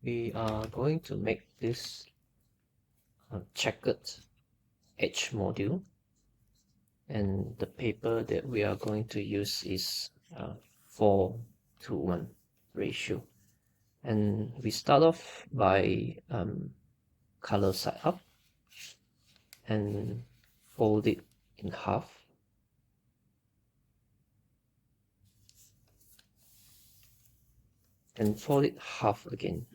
we are going to make this checkered edge module, and the paper that we are going to use is 4:1 ratio. And we start off by color side up and fold it in half. And fold it half again.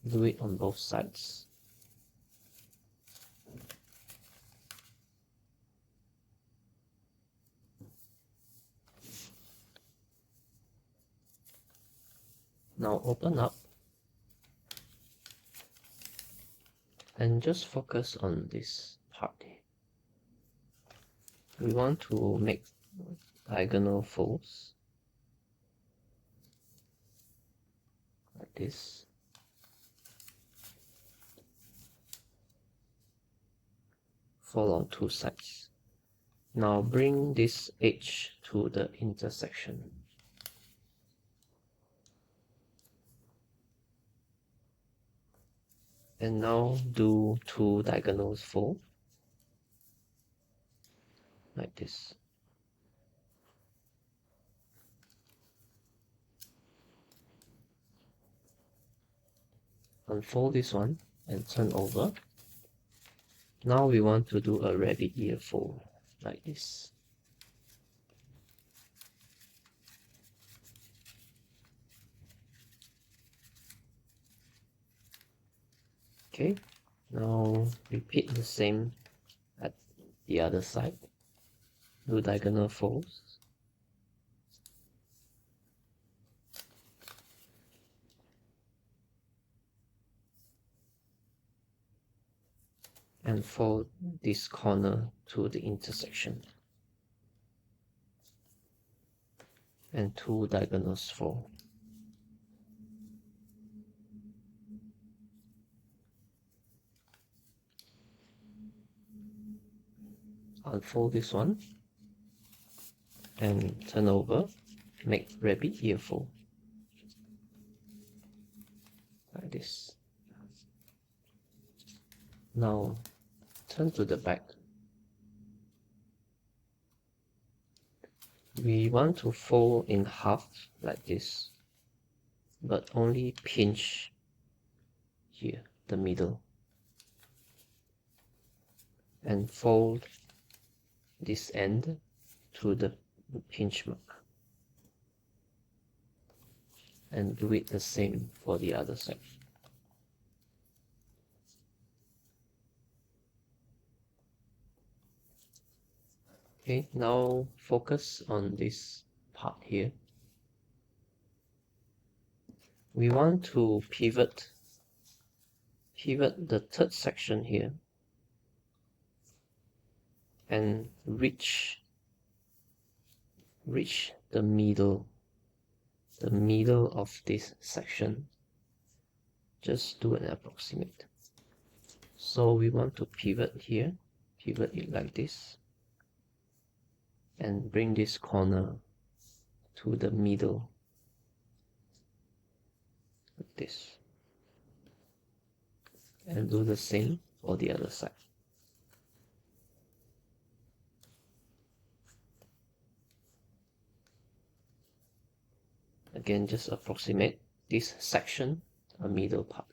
Do it on both sides. Now open up and just focus on this part here. We want to make diagonal folds like this. Fold on two sides. Now bring this edge to the intersection. And now do two diagonals fold like this. Unfold this one and turn over. Now we want to do a rabbit ear fold like this. Okay, now repeat the same at the other side. Do diagonal folds. And fold this corner to the intersection. And two diagonals fold. Unfold this one and turn over, make rabbit ear fold like this. Now turn to the back. We want to fold in half like this, but only pinch here, the middle, and fold this end to the pinch mark, and do it the same for the other side. Okay, now focus on this part here. We want to pivot the third section here and reach the middle of this section. Just do an approximate. So we want to pivot here, pivot it like this, and bring this corner to the middle like this, and do the same for the other side. Again, just approximate this section, a middle part.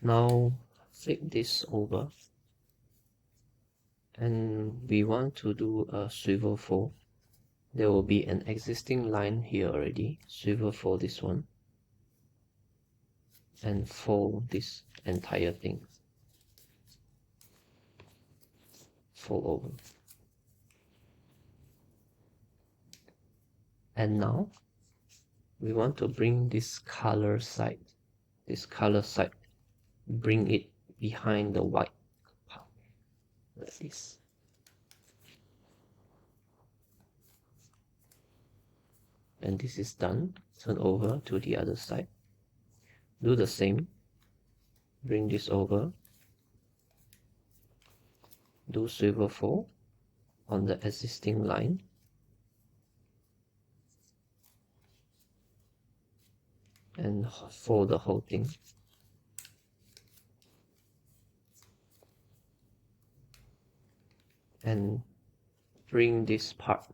Now flip this over, and we want to do a swivel fold. There will be an existing line here already. Swivel fold this one and fold this entire thing. Fold over. And now we want to bring this color side, bring it behind the white part like this. And this is done. Turn over to the other side. Do the same. Bring this over do swivel fold on the existing line, and fold the whole thing. And bring this part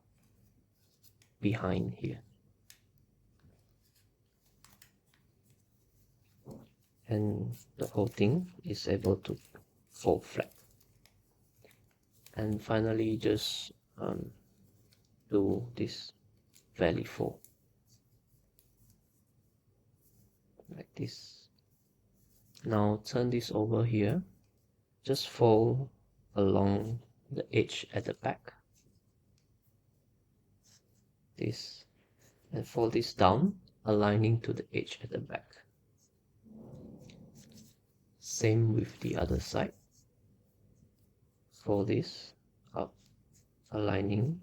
behind here. And the whole thing is able to fold flat. And finally, just do this valley fold like this. Now turn this over here, just fold along the edge at the back, this, and fold this down, aligning to the edge at the back. Same with the other side. Fold this up, aligning,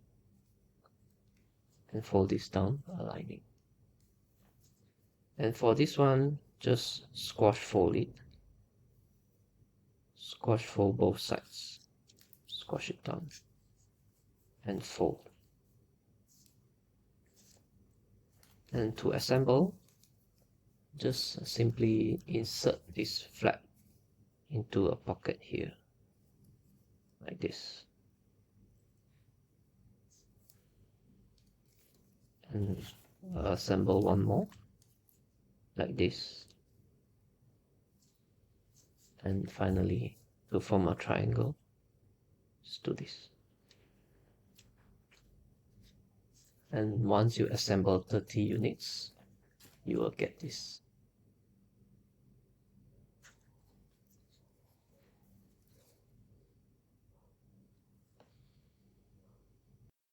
and fold this down, aligning. And for this one, just squash fold it. Squash fold both sides. Squash it down and fold. And to assemble, just simply insert this flap into a pocket here, like this. And assemble one more, like this. And finally, to form a triangle, just do this. And once you assemble 30 units, you will get this.